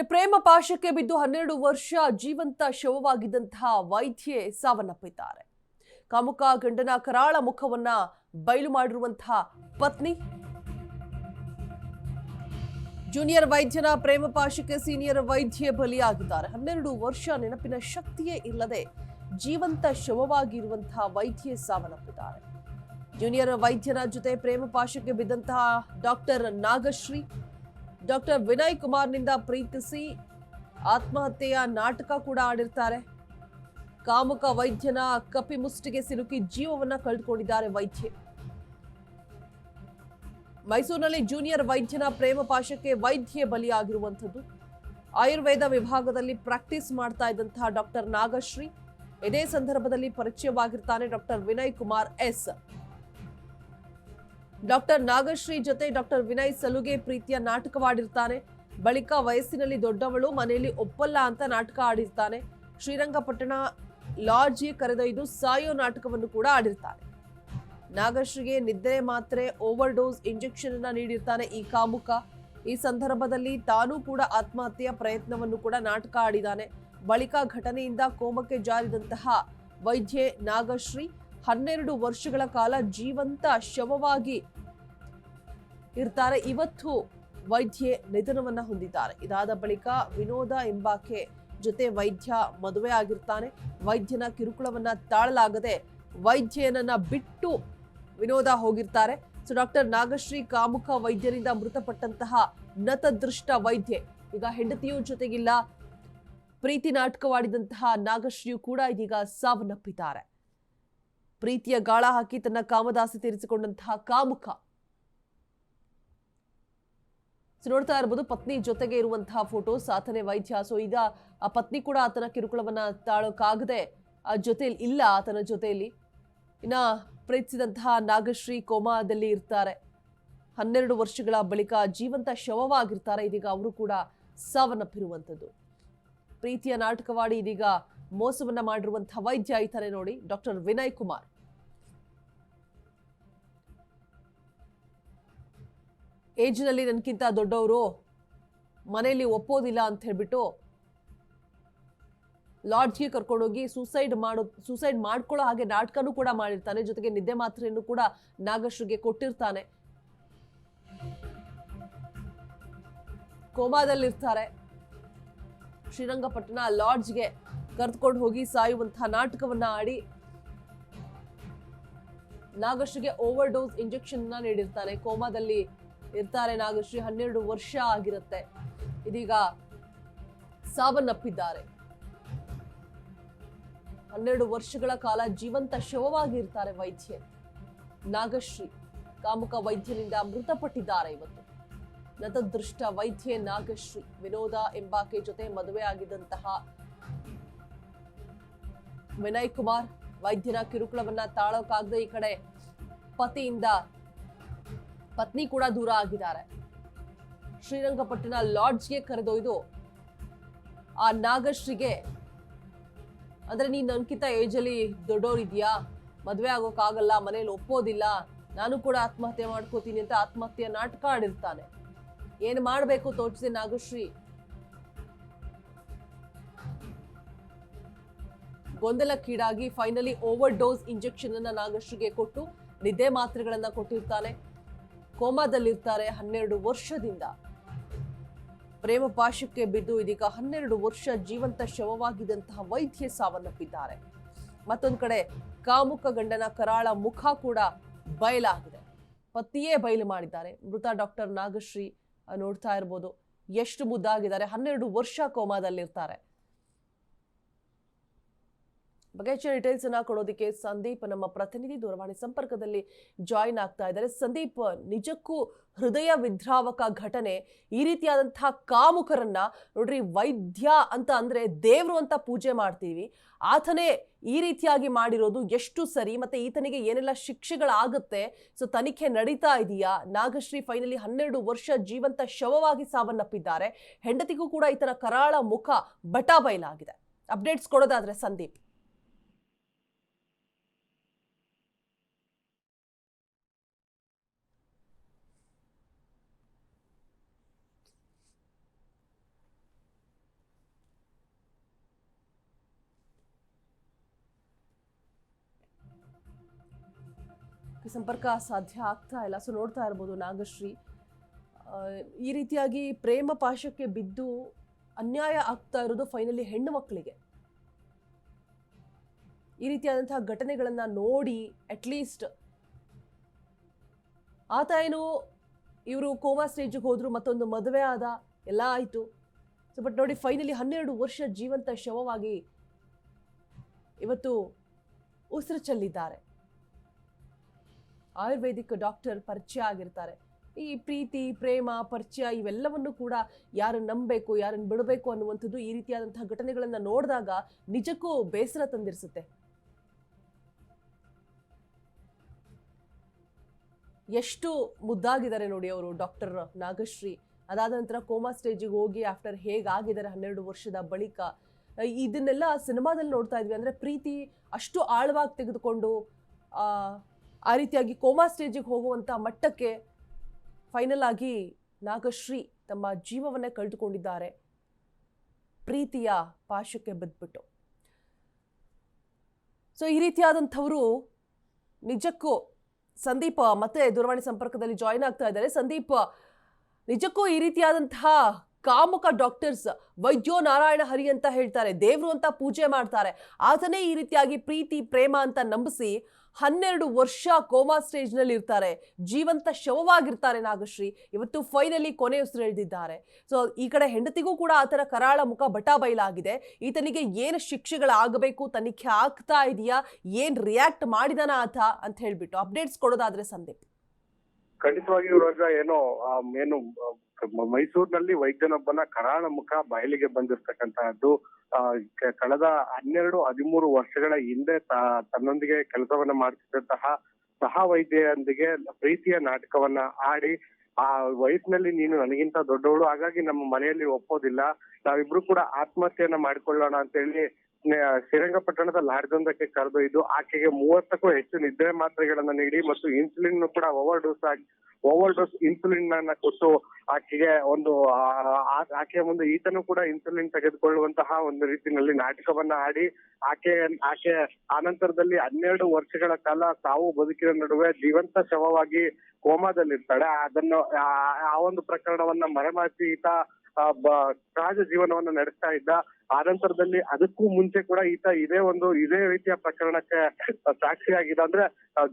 ಪ್ರೇಮ ಪಾಶಕ್ಕೆ ಬಿದ್ದು 12 ವರ್ಷ ಜೀವಂತ ಶವವಾಗಿದ್ದಂತಹ ವೈದ್ಯೆ ಸಾವನ್ನಪ್ಪಿದ್ದಾರೆ. ಕಾಮುಕ ಗಂಡನ ಕರಾಳ ಮುಖವನ್ನ ಬಯಲು ಮಾಡಿರುವಂತಹ ಪತ್ನಿ. ಜೂನಿಯರ್ ವೈದ್ಯನ ಪ್ರೇಮ ಪಾಶಕ್ಕೆ ಸೀನಿಯರ್ ವೈದ್ಯೆ ಬಲಿಯಾಗಿದ್ದಾರೆ. 12 ವರ್ಷ ನೆನಪಿನ ಶಕ್ತಿಯೇ ಇಲ್ಲದೆ ಜೀವಂತ ಶವವಾಗಿರುವಂತಹ ವೈದ್ಯೆ ಸಾವನ್ನಪ್ಪಿದ್ದಾರೆ. ಜೂನಿಯರ್ ವೈದ್ಯನ ಜೊತೆ ಪ್ರೇಮ ಪಾಶಕ್ಕೆ ಬಿದ್ದಂತಹ ಡಾಕ್ಟರ್ ನಾಗಶ್ರೀ ಡಾಕ್ಟರ್ ವಿನಯ್ ಕುಮಾರ್ನಿಂದ ಪ್ರೀತಿಸಿ ಆತ್ಮಹತ್ಯೆಯ ನಾಟಕ ಕೂಡ ಆಡಿರ್ತಾರೆ. ಕಾಮುಕ ವೈದ್ಯನ ಕಪಿಮುಷ್ಟಿಗೆ ಸಿಲುಕಿ ಜೀವವನ್ನ ಕಳೆದುಕೊಂಡಿದ್ದಾರೆ ವೈದ್ಯೆ. ಮೈಸೂರಿನಲ್ಲಿ ಜೂನಿಯರ್ ವೈದ್ಯನ ಪ್ರೇಮ ಪಾಶಕ್ಕೆ ವೈದ್ಯೆ ಬಲಿಯಾಗಿರುವಂಥದ್ದು. ಆಯುರ್ವೇದ ವಿಭಾಗದಲ್ಲಿ ಪ್ರಾಕ್ಟೀಸ್ ಮಾಡ್ತಾ ಇದ್ದಂತಹ ಡಾಕ್ಟರ್ ನಾಗಶ್ರೀ ಇದೇ ಸಂದರ್ಭದಲ್ಲಿ ಪರಿಚಯವಾಗಿರ್ತಾನೆ doctor Vinay Kumar S. Doctor Nagashree ಜೊತೆ ಡಾಕ್ಟರ್ ವಿನಯ್ ಸಲುಗೆ ಪ್ರೀತಿಯ ನಾಟಕವಾಡಿರ್ತಾನೆ. ಬಳಿಕ ವಯಸ್ಸಿನಲ್ಲಿ ದೊಡ್ಡವಳು ಮನೆಯಲ್ಲಿ ಒಪ್ಪಲ್ಲ ಅಂತ ನಾಟಕ ಆಡಿರ್ತಾನೆ. ಶ್ರೀರಂಗಪಟ್ಟಣ ಲಾಡ್ಜ್ಗೆ ಕರೆದೊಯ್ದು ಸಾಯೋ ನಾಟಕವನ್ನು ಕೂಡ ಆಡಿರ್ತಾನೆ. ನಾಗಶ್ರೀಗೆ ನಿದ್ರೆ ಮಾತ್ರೆ ಓವರ್ ಡೋಸ್ ಇಂಜೆಕ್ಷನ್ ಅನ್ನ ನೀಡಿರ್ತಾನೆ ಈ ಕಾಮುಕ. ಈ ಸಂದರ್ಭದಲ್ಲಿ ತಾನೂ ಕೂಡ ಆತ್ಮಹತ್ಯೆಯ ಪ್ರಯತ್ನವನ್ನು ಕೂಡ ನಾಟಕ ಆಡಿದಾನೆ. ಬಳಿಕ ಘಟನೆಯಿಂದ ಕೋಮಕ್ಕೆ ಜಾರಿದಂತಹ ವೈದ್ಯೆ ನಾಗಶ್ರೀ 12 ವರ್ಷಗಳ ಕಾಲ ಜೀವಂತ ಶವವಾಗಿ ಇರ್ತಾರೆ. ಇವತ್ತು ವೈದ್ಯೆ ನಿಧನವನ್ನ ಹೊಂದಿದ್ದಾರೆ. ಇದಾದ ಬಳಿಕ ವಿನೋದ ಎಂಬಾಕೆ ಜೊತೆ ವೈದ್ಯ ಮದುವೆ ಆಗಿರ್ತಾನೆ. ವೈದ್ಯನ ಕಿರುಕುಳವನ್ನ ತಾಳಲಾಗದೆ ವೈದ್ಯನನ್ನ ಬಿಟ್ಟು ವಿನೋದ ಹೋಗಿರ್ತಾರೆ. ಸೊ ಡಾಕ್ಟರ್ ನಾಗಶ್ರೀ ಕಾಮುಕ ವೈದ್ಯರಿಂದ ಮೃತಪಟ್ಟಂತಹ ನತದೃಷ್ಟ ವೈದ್ಯೆ ಈಗ ಹೆಂಡತಿಯೂ ಜೊತೆಗಿಲ್ಲ. ಪ್ರೀತಿ ನಾಟಕವಾಡಿದಂತಹ ನಾಗಶ್ರೀಯು ಕೂಡ ಇದೀಗ ಸಾವನ್ನಪ್ಪಿದ್ದಾರೆ. ಪ್ರೀತಿಯ ಗಾಳ ಹಾಕಿ ತನ್ನ ಕಾಮದಾಸೆ ತೀರಿಸಿಕೊಂಡಂತಹ ಕಾಮುಕ. ನೋಡ್ತಾ ಇರಬಹುದು ಪತ್ನಿ ಜೊತೆಗೆ ಇರುವಂತಹ ಫೋಟೋ. ಸಾತನೆ ವೈದ್ಯ. ಸೊ ಈಗ ಆ ಪತ್ನಿ ಕೂಡ ಆತನ ಕಿರುಕುಳವನ್ನ ತಾಳೋಕಾಗದೆ ಆ ಜೊತೆಯಲ್ಲಿ ಇಲ್ಲ. ಆತನ ಜೊತೆಯಲ್ಲಿ ಇನ್ನ ಪ್ರೀತಿಸಿದಂತಹ ನಾಗಶ್ರೀ ಕೋಮಾದಲ್ಲಿ ಇರ್ತಾರೆ. 12 ವರ್ಷಗಳ ಬಳಿಕ ಜೀವಂತ ಶವವಾಗಿರ್ತಾರೆ. ಇದೀಗ ಅವರು ಕೂಡ ಸಾವನ್ನಪ್ಪಿರುವಂಥದ್ದು. ಪ್ರೀತಿಯ ನಾಟಕವಾಡಿ ಇದೀಗ ಮೋಸವನ್ನ ಮಾಡಿರುವಂತಹ ವೈದ್ಯ ಆಯ್ತಾರೆ ನೋಡಿ ಡಾಕ್ಟರ್ ವಿನಯ್ ಕುಮಾರ್. ಏಜ್ನಲ್ಲಿ ನನ್ಕಿಂತ ದೊಡ್ಡವರು ಮನೆಯಲ್ಲಿ ಒಪ್ಪೋದಿಲ್ಲ ಅಂತ ಹೇಳ್ಬಿಟ್ಟು ಲಾಡ್ಜ್ಗೆ ಕರ್ಕೊಂಡೋಗಿ ಸೂಸೈಡ್ ಮಾಡ್ಕೊಳ್ಳೋ ಹಾಗೆ ನಾಟಕನೂ ಕೂಡ ಮಾಡಿರ್ತಾನೆ. ಜೊತೆಗೆ ನಿದ್ದೆ ಮಾತ್ರೆಯನ್ನು ಕೂಡ ನಾಗಶ್ರೀಗೆ ಕೊಟ್ಟಿರ್ತಾನೆ. ಕೋಮಾದಲ್ಲಿರ್ತಾರೆ. ಶ್ರೀರಂಗಪಟ್ಟಣ ಲಾಡ್ಜ್ಗೆ ಕರೆದುಕೊಂಡು ಹೋಗಿ ಸಾಯುವಂತಹ ನಾಟಕವನ್ನ ಆಡಿ ನಾಗಶ್ರೀಗೆ ಓವರ್ ಡೋಸ್ ಇಂಜೆಕ್ಷನ್ ನೀಡಿರ್ತಾನೆ. ಕೋಮಾದಲ್ಲಿ ಇರ್ತಾರೆ ನಾಗಶ್ರೀ. 12 ವರ್ಷ ಆಗಿರುತ್ತೆ. ಇದೀಗ ಸಾವನ್ನಪ್ಪಿದ್ದಾರೆ. 12 ವರ್ಷಗಳ ಕಾಲ ಜೀವಂತ ಶವವಾಗಿರ್ತಾರೆ ವೈದ್ಯೆ ನಾಗಶ್ರೀ. ಕಾಮುಕ ವೈದ್ಯನಿಂದ ಮೃತಪಟ್ಟಿದ್ದಾರೆ ಇವತ್ತು. ನತದೃಷ್ಟ ವೈದ್ಯೆ ನಾಗಶ್ರೀ ವಿನೋದ ಎಂಬಾಕೆ ಜೊತೆ ಮದುವೆ ಆಗಿದ್ದಂತಹ ವಿನಯ್ ಕುಮಾರ್ ವೈದ್ಯನ ಕಿರುಕುಳವನ್ನ ತಾಳೋಕಾಗದೆ ಈ ಕಡೆ ಪತಿಯಿಂದ ಪತ್ನಿ ಕೂಡ ದೂರ ಆಗಿದ್ದಾರೆ. ಶ್ರೀರಂಗಪಟ್ಟಣ ಲಾಡ್ಜ್ಗೆ ಕರೆದೊಯ್ದು ಆ ನಾಗಶ್ರೀಗೆ ಅಂದ್ರೆ ನೀನ್ ನನ್ಕಿಂತ ಏಜಲ್ಲಿ ದೊಡ್ಡೋರಿದ್ಯಾ, ಮದ್ವೆ ಆಗೋಕ್ಕಾಗಲ್ಲ, ಮನೇಲಿ ಒಪ್ಪೋದಿಲ್ಲ, ನಾನು ಕೂಡ ಆತ್ಮಹತ್ಯೆ ಮಾಡ್ಕೋತೀನಿ ಅಂತ ಆತ್ಮಹತ್ಯೆ ನಾಟಕ ಆಡಿರ್ತಾನೆ. ಏನ್ ಮಾಡ್ಬೇಕು ತೋಚಿದೆ ನಾಗಶ್ರೀ. ಗೊಂದಲಕ್ಕೀಡಾಗಿ ಫೈನಲಿ ಓವರ್ ಡೋಸ್ ಇಂಜೆಕ್ಷನ್ ಅನ್ನ ನಾಗಶ್ರೀಗೆ ಕೊಟ್ಟು ನಿದ್ದೆ ಮಾತ್ರೆಗಳನ್ನ ಕೊಟ್ಟಿರ್ತಾನೆ. ಕೋಮಾದಲ್ಲಿರ್ತಾರೆ 12 ವರ್ಷದಿಂದ. ಪ್ರೇಮ ಪಾಶಕ್ಕೆ ಬಿದ್ದು ಇದೀಗ 12 ವರ್ಷ ಜೀವಂತ ಶವವಾಗಿದ್ದಂತಹ ವೈದ್ಯೆ ಸಾವನ್ನಪ್ಪಿದ್ದಾರೆ. ಮತ್ತೊಂದು ಕಡೆ ಕಾಮುಕ ಗಂಡನ ಕರಾಳ ಮುಖ ಕೂಡ ಬಯಲಾಗಿದೆ. ಪತಿಯೇ ಬಯಲು ಮಾಡಿದ್ದಾರೆ. ಮೃತ ಡಾಕ್ಟರ್ ನಾಗಶ್ರೀ ನೋಡ್ತಾ ಇರ್ಬೋದು ಎಷ್ಟು ಮುದ್ದಾಗಿದ್ದಾರೆ. 12 ವರ್ಷ ಕೋಮಾದಲ್ಲಿರ್ತಾರೆ. ಬಗ್ಗೆ ಡೀಟೇಲ್ಸ್ ಅನ್ನ ಕೊಡೋದಕ್ಕೆ ಸಂದೀಪ್ ನಮ್ಮ ಪ್ರತಿನಿಧಿ ದೂರವಾಣಿ ಸಂಪರ್ಕದಲ್ಲಿ ಜಾಯಿನ್ ಆಗ್ತಾ ಇದ್ದಾರೆ. ಸಂದೀಪ್, ನಿಜಕ್ಕೂ ಹೃದಯ ವಿದ್ರಾವಕ ಘಟನೆ. ಈ ರೀತಿಯಾದಂತಹ ಕಾಮುಕರನ್ನ ನೋಡ್ರಿ, ವೈದ್ಯ ಅಂತ ಅಂದ್ರೆ ದೇವ್ರು ಅಂತ ಪೂಜೆ ಮಾಡ್ತೀವಿ. ಆತನೇ ಈ ರೀತಿಯಾಗಿ ಮಾಡಿರೋದು ಎಷ್ಟು ಸರಿ, ಮತ್ತೆ ಈತನಿಗೆ ಏನೆಲ್ಲ ಶಿಕ್ಷೆಗಳಾಗುತ್ತೆ? ಸೊ ತನಿಖೆ ನಡೀತಾ ಇದೆಯಾ? ನಾಗಶ್ರೀ ಫೈನಲಿ 12 ವರ್ಷ ಜೀವಂತ ಶವವಾಗಿ ಸಾವನ್ನಪ್ಪಿದ್ದಾರೆ. ಹೆಂಡತಿಗೂ ಕೂಡ ಈತನ ಕರಾಳ ಮುಖ ಬಟಾಬಯಲಾಗಿದೆ. ಅಪ್ಡೇಟ್ಸ್ ಕೊಡೋದಾದ್ರೆ ಸಂದೀಪ್. ಸಂಪರ್ಕ ಸಾಧ್ಯ ಆಗ್ತಾ ಇಲ್ಲ. ಸೊ ನೋಡ್ತಾ ಇರ್ಬೋದು ನಾಗಶ್ರೀ ಈ ರೀತಿಯಾಗಿ ಪ್ರೇಮ ಪಾಶಕ್ಕೆ ಬಿದ್ದು ಅನ್ಯಾಯ ಆಗ್ತಾ ಇರೋದು ಫೈನಲಿ ಹೆಣ್ಣು ಮಕ್ಕಳಿಗೆ. ಈ ರೀತಿಯಾದಂತಹ ಘಟನೆಗಳನ್ನ ನೋಡಿ ಅಟ್ಲೀಸ್ಟ್ ಆತ ಏನು ಇವರು ಕೋಮಾ ಸ್ಟೇಜಿಗೆ ಹೋದ್ರು, ಮತ್ತೊಂದು ಮದುವೆ ಆದ, ಎಲ್ಲ ಆಯಿತು. ಸೊ ಬಟ್ ನೋಡಿ ಫೈನಲಿ 12 ವರ್ಷ ಜೀವಂತ ಶವವಾಗಿ ಇವತ್ತು ಉಸಿರು ಚೆಲ್ಲಿದ್ದಾರೆ. ಆಯುರ್ವೇದಿಕ್ ಡಾಕ್ಟರ್ ಪರಿಚಯ ಆಗಿರ್ತಾರೆ. ಈ ಪ್ರೀತಿ ಪ್ರೇಮ ಪರಿಚಯ ಇವೆಲ್ಲವನ್ನು ಕೂಡ ಯಾರನ್ನು ನಂಬಬೇಕು ಯಾರನ್ನು ಬಿಡಬೇಕು ಅನ್ನುವಂಥದ್ದು ಈ ರೀತಿಯಾದಂತಹ ಘಟನೆಗಳನ್ನ ನೋಡಿದಾಗ ನಿಜಕ್ಕೂ ಬೇಸರ ತಂದಿರಿಸುತ್ತೆ. ಎಷ್ಟು ಮುದ್ದಾಗಿದ್ದಾರೆ ನೋಡಿ ಅವರು ಡಾಕ್ಟರ್ ನಾಗಶ್ರೀ. ಅದಾದ ನಂತರ ಕೋಮಾ ಸ್ಟೇಜಿಗೆ ಹೋಗಿ ಆಫ್ಟರ್ ಹೇಗಾಗಿದ್ದಾರೆ 12 ವರ್ಷದ ಬಳಿಕ. ಇದನ್ನೆಲ್ಲ ಸಿನಿಮಾದಲ್ಲಿ ನೋಡ್ತಾ ಇದ್ವಿ. ಅಂದರೆ ಪ್ರೀತಿ ಅಷ್ಟು ಆಳವಾಗಿ ತೆಗೆದುಕೊಂಡು ಆ ರೀತಿಯಾಗಿ ಕೋಮಾ ಸ್ಟೇಜಿಗೆ ಹೋಗುವಂಥ ಮಟ್ಟಕ್ಕೆ ಫೈನಲ್ ಆಗಿ ನಾಗಶ್ರೀ ತಮ್ಮ ಜೀವವನ್ನೇ ಕಳೆದುಕೊಂಡಿದ್ದಾರೆ ಪ್ರೀತಿಯ ಪಾಶಕ್ಕೆ ಬಿದ್ದುಬಿಟ್ಟು. ಸೊ ಈ ರೀತಿಯಾದಂಥವರು ನಿಜಕ್ಕೂ ಸಂದೀಪ್ ಮತ್ತೆ ದೂರವಾಣಿ ಸಂಪರ್ಕದಲ್ಲಿ ಜಾಯಿನ್ ಆಗ್ತಾ ಇದ್ದಾರೆ. ಸಂದೀಪ್, ನಿಜಕ್ಕೂ ಈ ರೀತಿಯಾದಂತಹ ಕಾಮುಕ ಡಾಕ್ಟರ್ಸ್ ವೈದ್ಯೋ ನಾರಾಯಣ ಹರಿ ಅಂತ ಹೇಳ್ತಾರೆ, ದೇವರು ಅಂತ ಪೂಜೆ ಮಾಡ್ತಾರೆ, ಆತನೇ ಈ ರೀತಿಯಾಗಿ ಪ್ರೀತಿ ಪ್ರೇಮ ಅಂತ ನಂಬಿಸಿ 12 ವರ್ಷ ಕೋಮಾ ಸ್ಟೇಜ್ ನಲ್ಲಿ ಇರ್ತಾರೆ, ಜೀವಂತ ಶವವಾಗಿರ್ತಾರೆ ನಾಗಶ್ರೀ. ಇವತ್ತು ಫೈನಲಿ ಕೊನೆ ಉಸಿರು ಎಳೆದಿದ್ದಾರೆ. ಸೊ ಈ ಕಡೆ ಹೆಂಡತಿಗೂ ಕೂಡ ಆತನ ಕರಾಳ ಮುಖ ಬಟಾ ಬಯಲಾಗಿದೆ. ಈತನಿಗೆ ಏನು ಶಿಕ್ಷೆಗಳಾಗಬೇಕು ತನಿಖೆ ಆಗ್ತಾ ಇದೆಯಾ, ಏನ್ ರಿಯಾಕ್ಟ್ ಮಾಡಿದಾನ ಆತ ಅಂತ ಹೇಳ್ಬಿಟ್ಟು ಅಪ್ಡೇಟ್ಸ್ ಕೊಡೋದಾದ್ರೆ ಸಂದೀಪ್. ಖಂಡಿತವಾಗಿ ಇವಾಗ ಏನು ಮೈಸೂರಿನಲ್ಲಿ ವೈದ್ಯನೊಬ್ಬನ ಕರಾಳ ಮುಖ ಬಯಲಿಗೆ ಬಂದಿರ್ತಕ್ಕಂತಹದ್ದು. ಕಳೆದ 12-13 ವರ್ಷಗಳ ಹಿಂದೆ ತನ್ನೊಂದಿಗೆ ಕೆಲಸವನ್ನ ಮಾಡ್ತಿದ್ದಂತಹ ಸಹ ವೈದ್ಯರೊಂದಿಗೆ ಪ್ರೀತಿಯ ನಾಟಕವನ್ನ ಆಡಿ, ಆ ವಯಸ್ಸಿನಲ್ಲಿ ನೀನು ನನಗಿಂತ ದೊಡ್ಡವಳು, ಹಾಗಾಗಿ ನಮ್ಮ ಮನೆಯಲ್ಲಿ ಒಪ್ಪೋದಿಲ್ಲ, ನಾವಿಬ್ರು ಕೂಡ ಆತ್ಮಹತ್ಯೆಯನ್ನ ಮಾಡ್ಕೊಳ್ಳೋಣ ಅಂತ ಹೇಳಿ ಶ್ರೀರಂಗಪಟ್ಟಣದ ಲಾಡ್ಜೊಂದಕ್ಕೆ ಕರೆದೊಯ್ದು ಆಕೆಗೆ 30ಕ್ಕೂ ಹೆಚ್ಚು ನಿದ್ರೆ ಮಾತ್ರೆಗಳನ್ನ ನೀಡಿ ಮತ್ತು ಇನ್ಸುಲಿನ್ ಕೂಡ ಓವರ್ ಡೋಸ್ ಇನ್ಸುಲಿನ್ ಅನ್ನ ಕೊಟ್ಟು ಆಕೆಗೆ ಆಕೆಯ ಮುಂದೆ ಈತನು ಕೂಡ ಇನ್ಸುಲಿನ್ ತೆಗೆದುಕೊಳ್ಳುವಂತಹ ಒಂದು ರೀತಿಯಲ್ಲಿ ನಾಟಕವನ್ನ ಆಡಿ ಆಕೆ ಆನಂತರದಲ್ಲಿ 12 ವರ್ಷಗಳ ಕಾಲ ಸಾವು ಬದುಕಿನ ನಡುವೆ ಜೀವಂತ ಶವವಾಗಿ ಕೋಮಾದಲ್ಲಿರ್ತಾಳೆ. ಅದನ್ನು ಆ ಒಂದು ಪ್ರಕರಣವನ್ನ ಮರೆಮಾಚಿ ಈತ ಸಹಜ ಜೀವನವನ್ನ ನಡೆಸ್ತಾ ಇದ್ದ. ಆನಂತರದಲ್ಲಿ ಅದಕ್ಕೂ ಮುಂಚೆ ಕೂಡ ಈತ ಇದೇ ರೀತಿಯ ಪ್ರಕರಣಕ್ಕೆ ಸಾಕ್ಷಿಯಾಗಿದ್ದ. ಅಂದ್ರೆ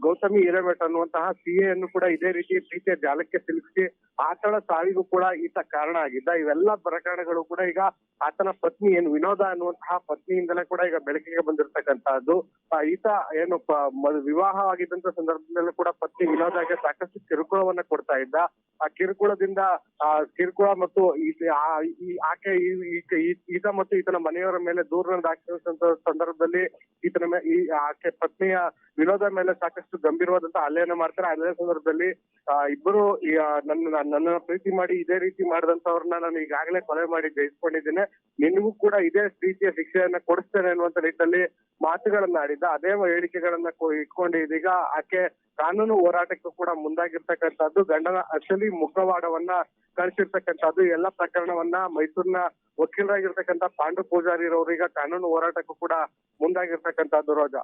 ಗೌತಮಿ ಹಿರೇಮಠ ಅನ್ನುವಂತಹ CA ಅನ್ನು ಕೂಡ ಇದೇ ರೀತಿ ಪ್ರೀತಿಯ ಜಾಲಕ್ಕೆ ಸಿಲುಕಿಸಿ ಆತನ ಸಾವಿಗೂ ಕೂಡ ಈತ ಕಾರಣ ಆಗಿದ್ದ. ಇವೆಲ್ಲ ಪ್ರಕರಣಗಳು ಕೂಡ ಈಗ ಆತನ ಪತ್ನಿ ಏನು ವಿನೋದ ಅನ್ನುವಂತಹ ಪತ್ನಿಯಿಂದಲೇ ಕೂಡ ಈಗ ಬೆಳಕಿಗೆ ಬಂದಿರತಕ್ಕಂತಹದ್ದು. ಈತ ಏನು ವಿವಾಹವಾಗಿದ್ದಂತ ಸಂದರ್ಭದಲ್ಲೂ ಕೂಡ ಪತ್ನಿ ವಿನೋದಗೆ ಸಾಕಷ್ಟು ಕಿರುಕುಳವನ್ನ ಕೊಡ್ತಾ ಇದ್ದ. ಆ ಕಿರುಕುಳದಿಂದ ಕಿರುಕುಳ ಮತ್ತು ಆಕೆ ಈತ ಮತ್ತು ಈತನ ಮನೆಯವರ ಮೇಲೆ ದೂರನ್ನು ದಾಖಲಿಸಿದಂತ ಸಂದರ್ಭದಲ್ಲಿ ಆಕೆ ಪತ್ನಿಯ ವಿನೋದ ಮೇಲೆ ಸಾಕಷ್ಟು ಗಂಭೀರವಾದಂತಹ ಹಲ್ಲೆಯನ್ನ ಮಾಡ್ತಾರೆ. ಅದೇ ಸಂದರ್ಭದಲ್ಲಿ ಇಬ್ಬರು ನನ್ನ ಪ್ರೀತಿ ಮಾಡಿ ಇದೇ ರೀತಿ ಮಾಡಿದಂತವ್ರನ್ನ ನಾನು ಈಗಾಗಲೇ ಕೊಲೆ ಮಾಡಿ ಜಯಿಸ್ಕೊಂಡಿದ್ದೇನೆ, ನಿನ್ಗೂ ಕೂಡ ಇದೇ ರೀತಿಯ ಶಿಕ್ಷೆಯನ್ನ ಕೊಡಿಸ್ತೇನೆ ಅನ್ನುವಂತ ನಿಟ್ಟಿನಲ್ಲಿ ಮಾತುಗಳನ್ನ ಆಡಿದ್ದ. ಅದೇ ಹೇಳಿಕೆಗಳನ್ನ ಇಟ್ಕೊಂಡು ಇದೀಗ ಆಕೆ ಕಾನೂನು ಹೋರಾಟಕ್ಕೂ ಕೂಡ ಮುಂದಾಗಿರ್ತಕ್ಕಂಥದ್ದು. ಗಂಡನ ಅಸಲಿ ಮುಖವಾಡವನ್ನ ಕಳಿಸಿರ್ತಕ್ಕಂಥದ್ದು. ಎಲ್ಲ ಪ್ರಕರಣವನ್ನ ಮೈಸೂರಿನ ವಕೀಲರಾಗಿರ್ತಕ್ಕಂಥ ಪಾಂಡು ಪೂಜಾರಿ ರವರು ಈಗ ಕಾನೂನು ಹೋರಾಟಕ್ಕೂ ಕೂಡ ಮುಂದಾಗಿರ್ತಕ್ಕಂಥದ್ದು. ರೋಜಾ,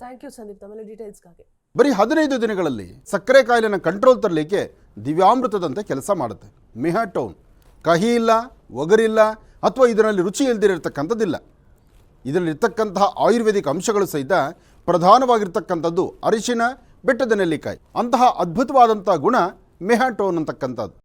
ಥ್ಯಾಂಕ್ ಯು ಸಂದೀಪ್ ತಮ್ಮ ಡೀಟೇಲ್ಸ್ಗಾಗಿ. ಬರೀ 15 ದಿನಗಳಲ್ಲಿ ಸಕ್ಕರೆ ಕಾಯಿಲೆನ ಕಂಟ್ರೋಲ್ ತರಲಿಕ್ಕೆ ದಿವ್ಯಾಮೃತದಂತೆ ಕೆಲಸ ಮಾಡುತ್ತೆ ಮೆಹಾಟೋನ್. ಕಹಿ ಇಲ್ಲ, ಒಗರಿಲ್ಲ, ಅಥವಾ ಇದರಲ್ಲಿ ರುಚಿ ಇಲ್ದಿರತಕ್ಕಂಥದ್ದಿಲ್ಲ. ಇದರಲ್ಲಿರ್ತಕ್ಕಂತಹ ಆಯುರ್ವೇದಿಕ್ ಅಂಶಗಳು ಸಹಿತ ಪ್ರಧಾನವಾಗಿರ್ತಕ್ಕಂಥದ್ದು ಅರಿಶಿನ, ಬೆಟ್ಟದ ನೆಲ್ಲಿಕಾಯಿ. ಅಂತಹ ಅದ್ಭುತವಾದಂಥ ಗುಣ ಮೆಹಾಟೋನ್ ಅಂತಕ್ಕಂಥದ್ದು.